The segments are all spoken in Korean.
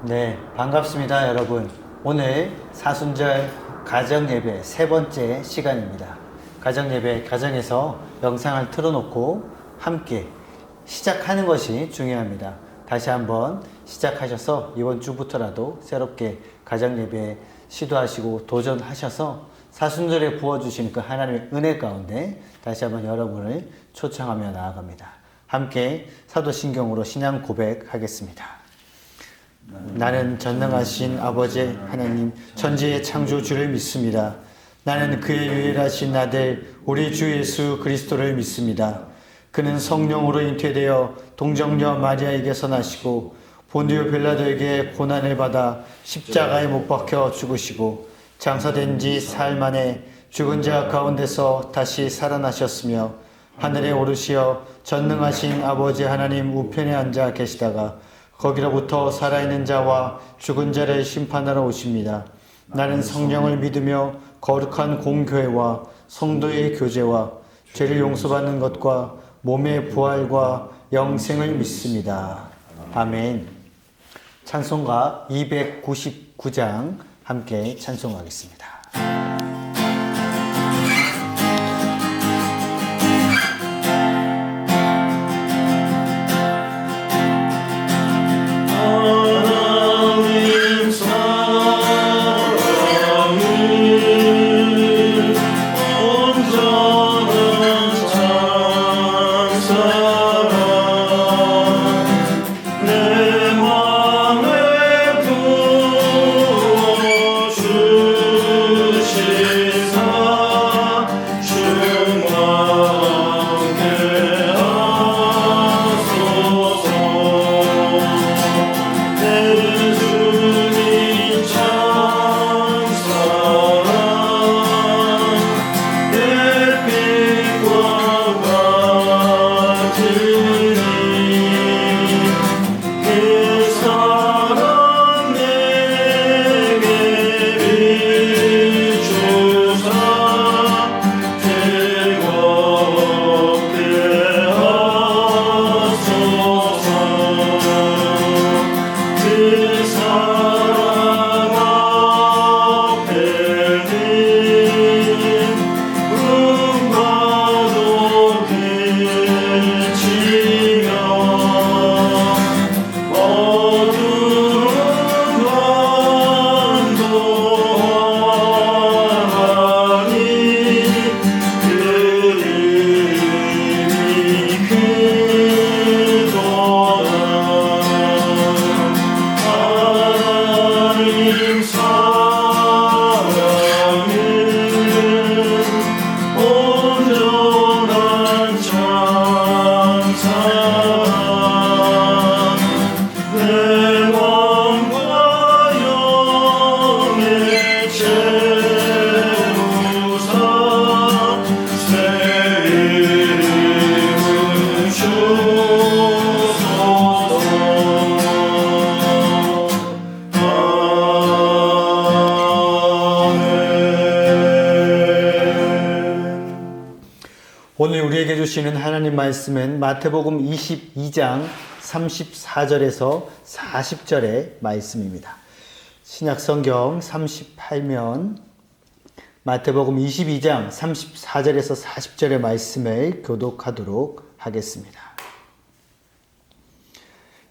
네, 반갑습니다, 여러분. 오늘 사순절 가정예배 세 번째 시간입니다. 가정예배, 가정에서 영상을 틀어놓고 함께 시작하는 것이 중요합니다. 다시 한번 시작하셔서 이번 주부터라도 새롭게 가정예배 시도하시고 도전하셔서 사순절에 부어주시는 그 하나님의 은혜 가운데 다시 한번 여러분을 초청하며 나아갑니다. 함께 사도신경으로 신앙 고백하겠습니다. 나는 전능하신 아버지 하나님 천지의 창조주를 믿습니다. 나는 그의 유일하신 아들 우리 주 예수 그리스도를 믿습니다. 그는 성령으로 잉태되어 동정녀 마리아에게서 나시고 본디오 빌라도에게 고난을 받아 십자가에 못 박혀 죽으시고 장사된 지 사흘 만에 죽은 자 가운데서 다시 살아나셨으며 하늘에 오르시어 전능하신 아버지 하나님 우편에 앉아 계시다가 거기로부터 살아있는 자와 죽은 자를 심판하러 오십니다. 나는 성령을 믿으며 거룩한 공교회와 성도의 교제와 죄를 용서받는 것과 몸의 부활과 영생을 믿습니다. 아멘. 찬송가 299장 함께 찬송하겠습니다. 오늘 우리에게 주시는 하나님 말씀은 마태복음 22장 34절에서 40절의 말씀입니다. 신약성경 38면 마태복음 22장 34절에서 40절의 말씀을 교독하도록 하겠습니다.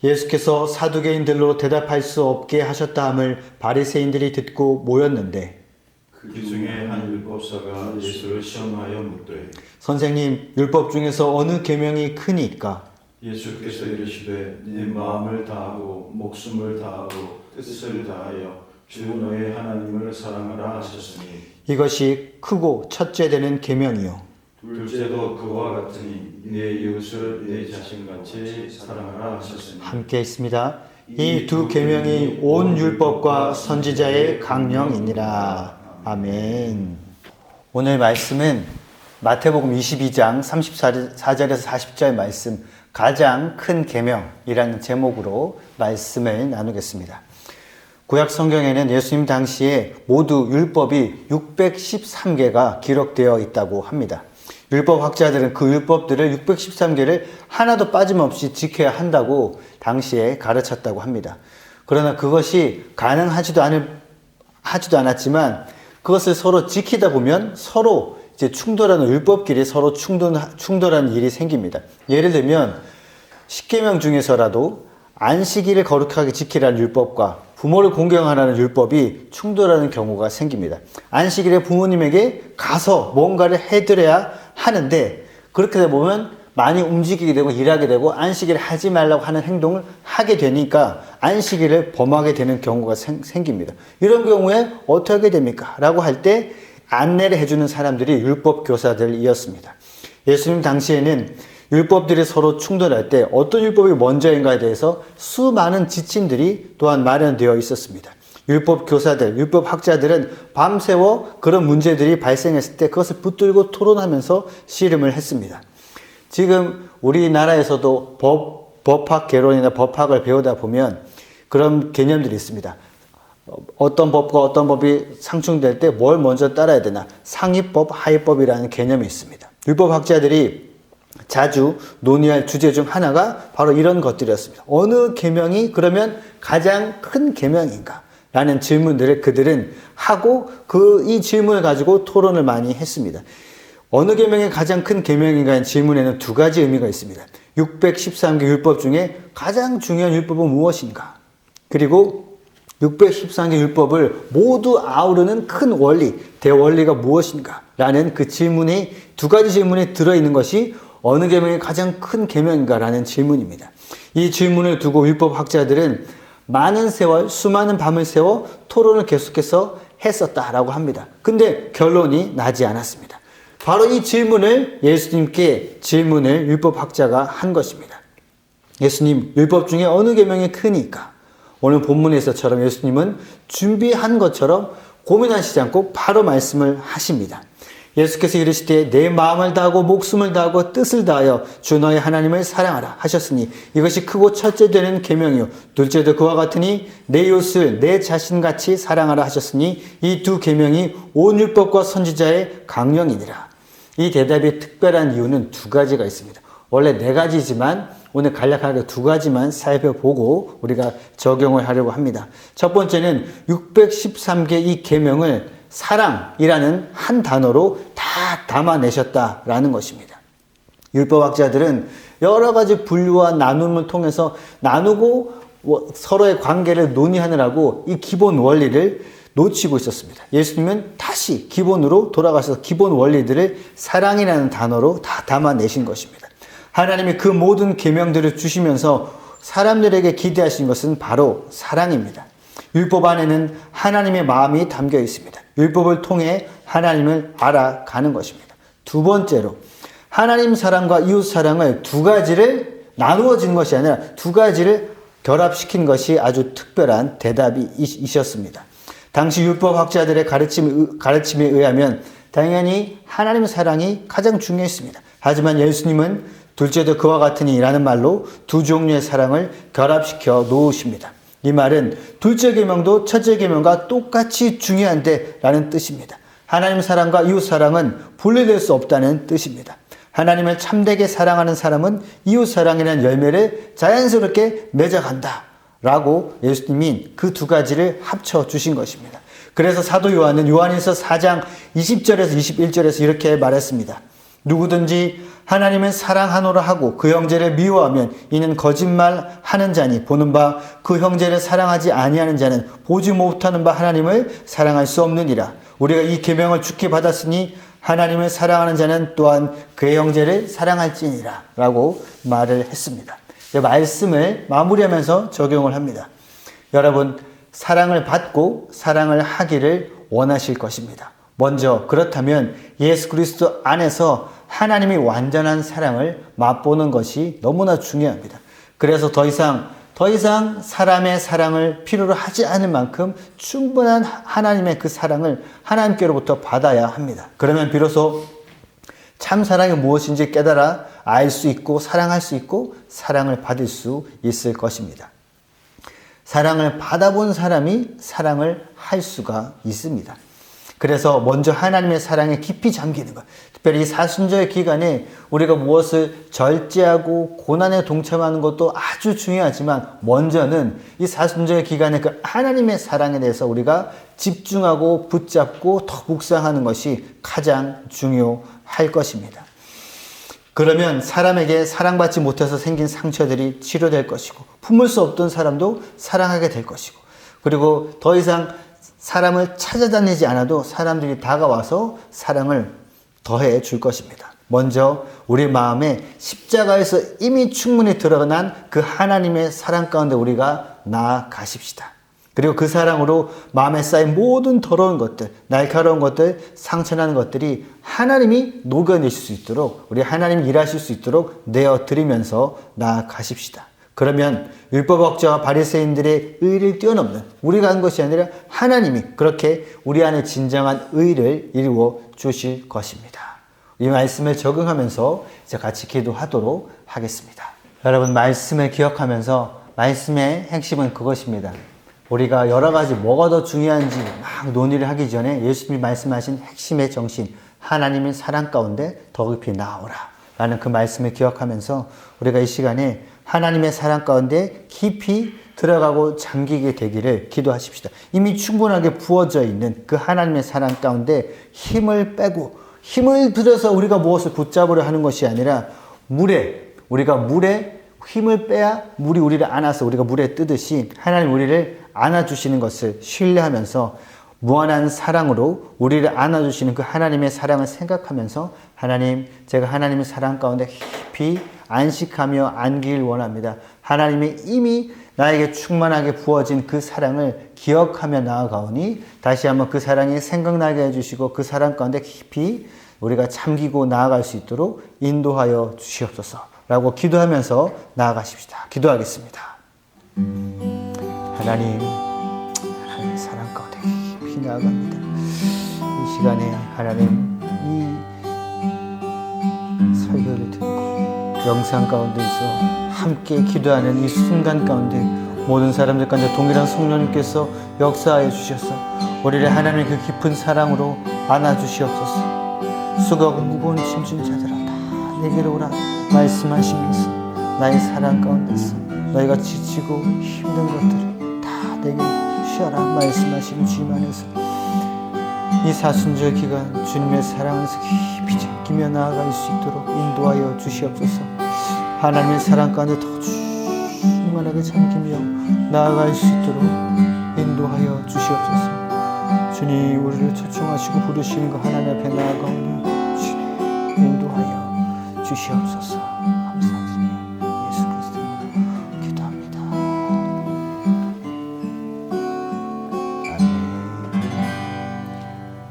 예수께서 사두개인들로 대답할 수 없게 하셨다 함을 바리새인들이 듣고 모였는데 그 중에 한 율법사가 예수를 시험하여 묻되 선생님, 율법 중에서 어느 계명이 크니까? 예수께서 이르시되 네 마음을 다하고 목숨을 다하고 뜻을 다하여 주 너의 하나님을 사랑하라 하셨으니 이것이 크고 첫째 되는 계명이요. 둘째도 그와 같으니 네 이웃을 네 자신같이 사랑하라 하셨으니 함께 있습니다. 이 두 계명이 온 율법과 선지자의 강령이니라. 아멘. 오늘 말씀은 마태복음 22장 34절에서 40절 말씀 가장 큰 계명이라는 제목으로 말씀을 나누겠습니다. 구약 성경에는 예수님 당시에 모두 율법이 613개가 기록되어 있다고 합니다. 율법 학자들은 그 율법들을 613개를 하나도 빠짐없이 지켜야 한다고 당시에 가르쳤다고 합니다. 그러나 그것이 가능하지도 않았지만 그것을 서로 지키다 보면 서로 이제 충돌하는 율법끼리 서로 충돌하는 일이 생깁니다. 예를 들면 십계명 중에서라도 안식일을 거룩하게 지키라는 율법과 부모를 공경하라는 율법이 충돌하는 경우가 생깁니다. 안식일에 부모님에게 가서 뭔가를 해드려야 하는데 그렇게 되다 보면 많이 움직이게 되고 일하게 되고 안식일을 하지 말라고 하는 행동을 하게 되니까 안식일을 범하게 되는 경우가 생깁니다. 이런 경우에 어떻게 됩니까? 라고 할 때 안내를 해주는 사람들이 율법 교사들이었습니다. 예수님 당시에는 율법들이 서로 충돌할 때 어떤 율법이 먼저인가에 대해서 수많은 지침들이 또한 마련되어 있었습니다. 율법 교사들, 율법 학자들은 밤새워 그런 문제들이 발생했을 때 그것을 붙들고 토론하면서 씨름을 했습니다. 지금 우리나라에서도 법학 개론이나 법학을 배우다 보면 그런 개념들이 있습니다. 어떤 법과 어떤 법이 상충될 때 뭘 먼저 따라야 되나, 상위법, 하위법이라는 개념이 있습니다. 율법학자들이 자주 논의할 주제 중 하나가 바로 이런 것들이었습니다. 어느 계명이 그러면 가장 큰 계명인가? 라는 질문들을 그들은 하고 이 질문을 가지고 토론을 많이 했습니다. 어느 계명이 가장 큰 계명인가 하는 질문에는 두 가지 의미가 있습니다. 613개 율법 중에 가장 중요한 율법은 무엇인가? 그리고 613개 율법을 모두 아우르는 큰 원리, 대원리가 무엇인가? 라는 그 질문이 두 가지 질문이 들어있는 것이 어느 계명이 가장 큰 계명인가? 라는 질문입니다. 이 질문을 두고 율법학자들은 많은 세월, 수많은 밤을 새워 토론을 계속해서 했었다라고 합니다. 근데 결론이 나지 않았습니다. 바로 이 질문을 예수님께 질문을 율법학자가 한 것입니다. 예수님, 율법 중에 어느 계명이 크니까? 오늘 본문에서처럼 예수님은 준비한 것처럼 고민하시지 않고 바로 말씀을 하십니다. 예수께서 이르시되 내 마음을 다하고 목숨을 다하고 뜻을 다하여 주 너의 하나님을 사랑하라 하셨으니 이것이 크고 첫째 되는 계명이요 둘째도 그와 같으니 내 이웃을 내 자신같이 사랑하라 하셨으니 이 두 계명이 온 율법과 선지자의 강령이니라. 이 대답이 특별한 이유는 두 가지가 있습니다. 원래 네 가지지만 오늘 간략하게 두 가지만 살펴보고 우리가 적용을 하려고 합니다. 첫 번째는 613개 이 계명을 사랑이라는 한 단어로 다 담아내셨다라는 것입니다. 율법학자들은 여러 가지 분류와 나눔을 통해서 나누고 서로의 관계를 논의하느라고 이 기본 원리를 놓치고 있었습니다. 예수님은 다시 기본으로 돌아가셔서 기본 원리들을 사랑이라는 단어로 다 담아내신 것입니다. 하나님이 그 모든 계명들을 주시면서 사람들에게 기대하신 것은 바로 사랑입니다. 율법 안에는 하나님의 마음이 담겨 있습니다. 율법을 통해 하나님을 알아가는 것입니다. 두 번째로 하나님 사랑과 이웃 사랑을 두 가지를 나누어진 것이 아니라 두 가지를 결합시킨 것이 아주 특별한 대답이셨습니다. 당시 율법학자들의 가르침에 의하면 당연히 하나님 사랑이 가장 중요했습니다. 하지만 예수님은 둘째도 그와 같으니 라는 말로 두 종류의 사랑을 결합시켜 놓으십니다. 이 말은 둘째 계명도 첫째 계명과 똑같이 중요한데 라는 뜻입니다. 하나님 사랑과 이웃 사랑은 분리될 수 없다는 뜻입니다. 하나님을 참되게 사랑하는 사람은 이웃 사랑이라는 열매를 자연스럽게 맺어간다 라고 예수님이 그 두 가지를 합쳐 주신 것입니다. 그래서 사도 요한은 요한일서 4장 20절에서 21절에서 이렇게 말했습니다. 누구든지 하나님을 사랑하노라 하고 그 형제를 미워하면 이는 거짓말하는 자니 보는 바 그 형제를 사랑하지 아니하는 자는 보지 못하는 바 하나님을 사랑할 수 없느니라. 우리가 이 계명을 주께 받았으니 하나님을 사랑하는 자는 또한 그의 형제를 사랑할지니라 라고 말을 했습니다. 말씀을 마무리하면서 적용을 합니다. 여러분, 사랑을 받고 사랑을 하기를 원하실 것입니다. 먼저 그렇다면 예수 그리스도 안에서 하나님이 완전한 사랑을 맛보는 것이 너무나 중요합니다. 그래서 더 이상 사람의 사랑을 필요로 하지 않을 만큼 충분한 하나님의 그 사랑을 하나님께로부터 받아야 합니다. 그러면 비로소 참 사랑이 무엇인지 깨달아 알 수 있고 사랑할 수 있고 사랑을 받을 수 있을 것입니다. 사랑을 받아본 사람이 사랑을 할 수가 있습니다. 그래서 먼저 하나님의 사랑에 깊이 잠기는 것. 특별히 이 사순절 기간에 우리가 무엇을 절제하고 고난에 동참하는 것도 아주 중요하지만 먼저는 이 사순절 기간에 그 하나님의 사랑에 대해서 우리가 집중하고 붙잡고 더 묵상하는 것이 가장 중요할 것입니다. 그러면 사람에게 사랑받지 못해서 생긴 상처들이 치료될 것이고 품을 수 없던 사람도 사랑하게 될 것이고 그리고 더 이상 사람을 찾아다니지 않아도 사람들이 다가와서 사랑을 더해 줄 것입니다. 먼저 우리 마음에 십자가에서 이미 충분히 드러난 그 하나님의 사랑 가운데 우리가 나아가십시다. 그리고 그 사랑으로 마음에 쌓인 모든 더러운 것들, 날카로운 것들, 상처나는 것들이 하나님이 녹여내실 수 있도록 우리 하나님이 일하실 수 있도록 내어드리면서 나아가십시다. 그러면 율법학자와 바리새인들의 의를 뛰어넘는 우리가 한 것이 아니라 하나님이 그렇게 우리 안에 진정한 의를 이루어 주실 것입니다. 이 말씀을 적응하면서 이제 같이 기도하도록 하겠습니다. 여러분 말씀을 기억하면서 말씀의 핵심은 그것입니다. 우리가 여러 가지 뭐가 더 중요한지 막 논의를 하기 전에 예수님이 말씀하신 핵심의 정신 하나님의 사랑 가운데 더 깊이 나아오라 라는 그 말씀을 기억하면서 우리가 이 시간에 하나님의 사랑 가운데 깊이 들어가고 잠기게 되기를 기도하십시다. 이미 충분하게 부어져 있는 그 하나님의 사랑 가운데 힘을 빼고 힘을 들여서 우리가 무엇을 붙잡으려 하는 것이 아니라 우리가 물에 힘을 빼야 물이 우리를 안아서 우리가 물에 뜨듯이 하나님 우리를 안아주시는 것을 신뢰하면서 무한한 사랑으로 우리를 안아주시는 그 하나님의 사랑을 생각하면서 하나님, 제가 하나님의 사랑 가운데 깊이 안식하며 안기를 원합니다. 하나님이 이미 나에게 충만하게 부어진 그 사랑을 기억하며 나아가오니 다시 한번 그 사랑이 생각나게 해주시고 그 사랑 가운데 깊이 우리가 잠기고 나아갈 수 있도록 인도하여 주시옵소서 라고 기도하면서 나아가십시다. 기도하겠습니다. 하나님 사랑 가운데 깊이 나아갑니다. 이 시간에 하나님 이 설교를 듣고 영상 가운데서 함께 기도하는 이 순간 가운데 모든 사람들 가운데 동일한 성령님께서 역사하여 주셔서 우리를 하나님의 그 깊은 사랑으로 안아주시옵소서. 수고하고 무거운 짐진 자들아 다 내게로 오라 말씀하시면서 나의 사랑 가운데서 너희가 지치고 힘든 것들을 다 내게 쉬어라 말씀하시는 주님 안에서 이 사순절 기간 주님의 사랑에서 깊이 잠기며 나아갈 수 있도록 인도하여 주시옵소서. 하나님의 사랑 가운데 더 충만하게 잠기며 나아갈 수 있도록 인도하여 주시옵소서. 주님 우리를 초청하시고 부르시는 그 하나님 앞에 나아가오니 주님 인도하여 주시옵소서. 감사드리며 예수 그리스도로 기도합니다. 아멘.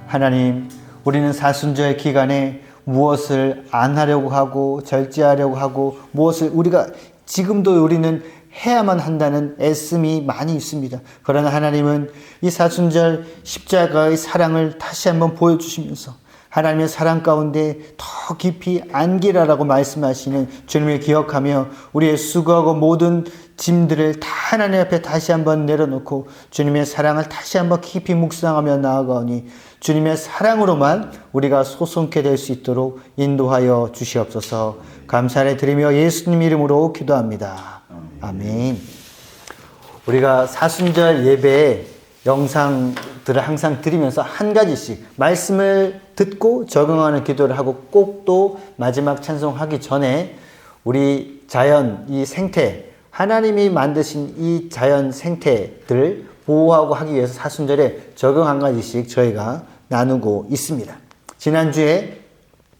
하나님 우리는 사순절 기간에 무엇을 안 하려고 하고 절제하려고 하고 무엇을 우리가 지금도 우리는 해야만 한다는 애씀이 많이 있습니다. 그러나 하나님은 이 사순절 십자가의 사랑을 다시 한번 보여주시면서 하나님의 사랑 가운데 더 깊이 안기라라고 말씀하시는 주님을 기억하며 우리의 수고하고 모든 짐들을 다 하나님 앞에 다시 한번 내려놓고 주님의 사랑을 다시 한번 깊이 묵상하며 나아가오니 주님의 사랑으로만 우리가 소송케 될 수 있도록 인도하여 주시옵소서. 감사를 드리며 예수님 이름으로 기도합니다. 아멘. 우리가 사순절 예배에 영상들을 항상 드리면서 한 가지씩 말씀을 듣고 적응하는 기도를 하고 꼭 또 마지막 찬송하기 전에 우리 자연 이 생태 하나님이 만드신 이 자연 생태들을 보호하고 하기 위해서 사순절에 적응 한 가지씩 저희가 나누고 있습니다. 지난주에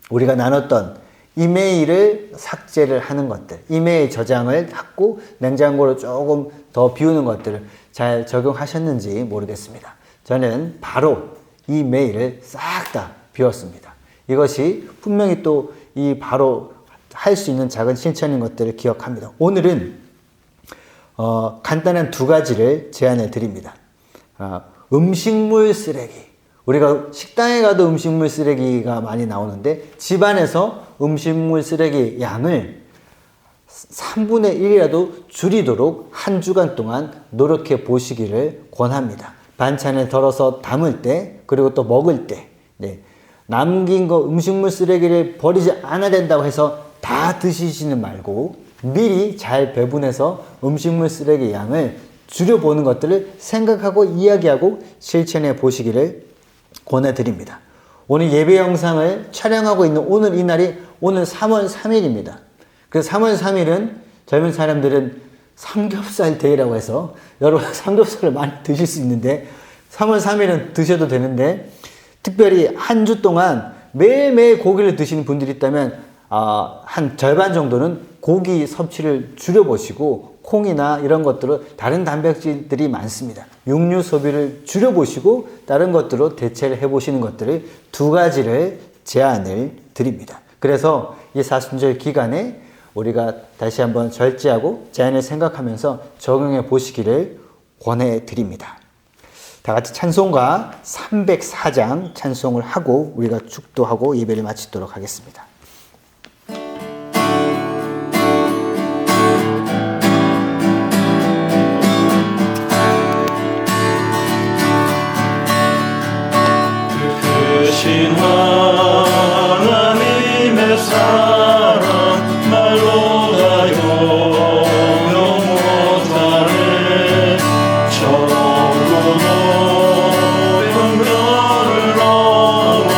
우리가 나눴던 이메일을 삭제를 하는 것들, 이메일 저장을 하고 냉장고로 조금 더 비우는 것들을 잘 적용하셨는지 모르겠습니다. 저는 바로 이 메일을 싹 다 비웠습니다. 이것이 분명히 또 이 바로 할 수 있는 작은 실천인 것들을 기억합니다. 오늘은 간단한 두 가지를 제안해 드립니다. 음식물 쓰레기. 우리가 식당에 가도 음식물 쓰레기가 많이 나오는데 집안에서 음식물 쓰레기 양을 3분의 1이라도 줄이도록 한 주간 동안 노력해 보시기를 권합니다. 반찬을 덜어서 담을 때 그리고 또 먹을 때, 네. 남긴 거 음식물 쓰레기를 버리지 않아야 된다고 해서 다 드시지는 말고 미리 잘 배분해서 음식물 쓰레기 양을 줄여보는 것들을 생각하고 이야기하고 실천해 보시기를 권해드립니다. 오늘 예배 영상을 촬영하고 있는 오늘 이날이 오늘 3월 3일입니다. 그래서 3월 3일은 젊은 사람들은 삼겹살 데이라고 해서 여러분 삼겹살을 많이 드실 수 있는데 3월 3일은 드셔도 되는데 특별히 한 주 동안 매일매일 고기를 드시는 분들이 있다면 한 절반 정도는 고기 섭취를 줄여보시고 콩이나 이런 것들은 다른 단백질들이 많습니다. 육류 소비를 줄여보시고 다른 것들로 대체를 해보시는 것들을 두 가지를 제안을 드립니다. 그래서 이 사순절 기간에 우리가 다시 한번 절제하고 제안을 생각하면서 적용해 보시기를 권해드립니다. 다 같이 찬송가 304장 찬송을 하고 우리가 축도하고 예배를 마치도록 하겠습니다. 크신 하나님의 사랑 말로 다 요용 못하네. 저도 높은 별을 넘어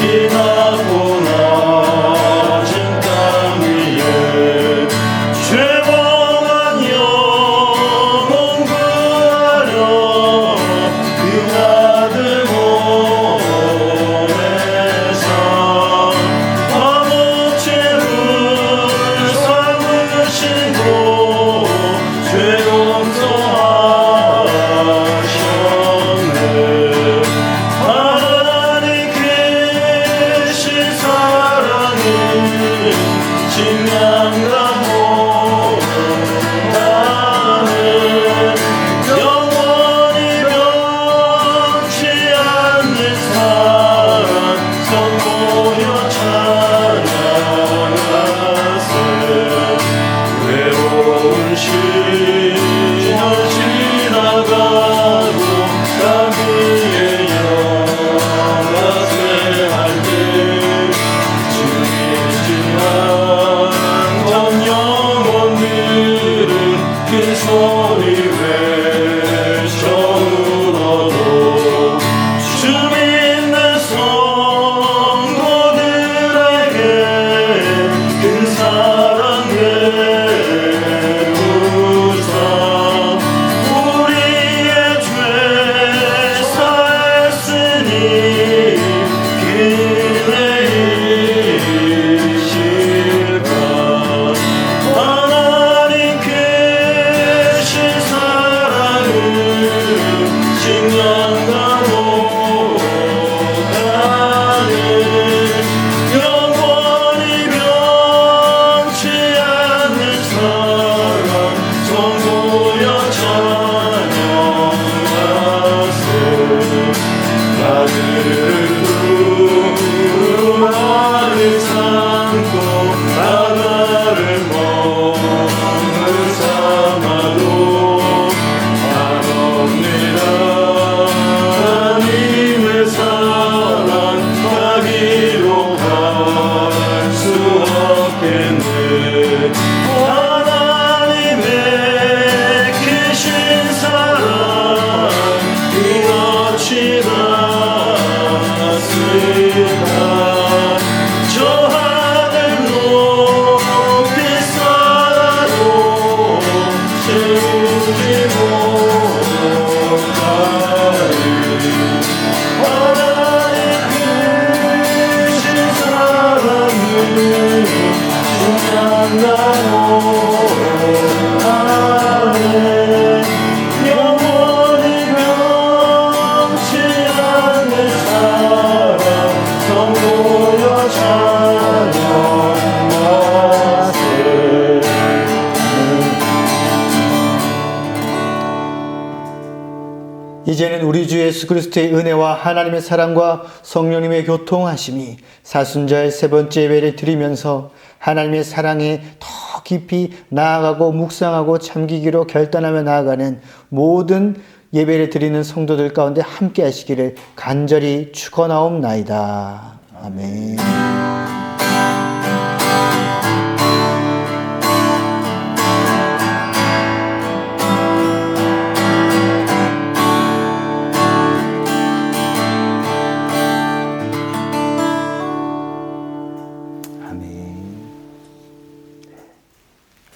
이 낮고 낮은 땅 위에 죄범한 영혼 구하려 그 아들 이제는 우리 주 예수 그리스도의 은혜와 하나님의 사랑과 성령님의 교통하심이 사순절 세 번째 예배를 드리면서 하나님의 사랑에 더 깊이 나아가고 묵상하고 참기기로 결단하며 나아가는 모든 예배를 드리는 성도들 가운데 함께 하시기를 간절히 축원하옵나이다. 아멘.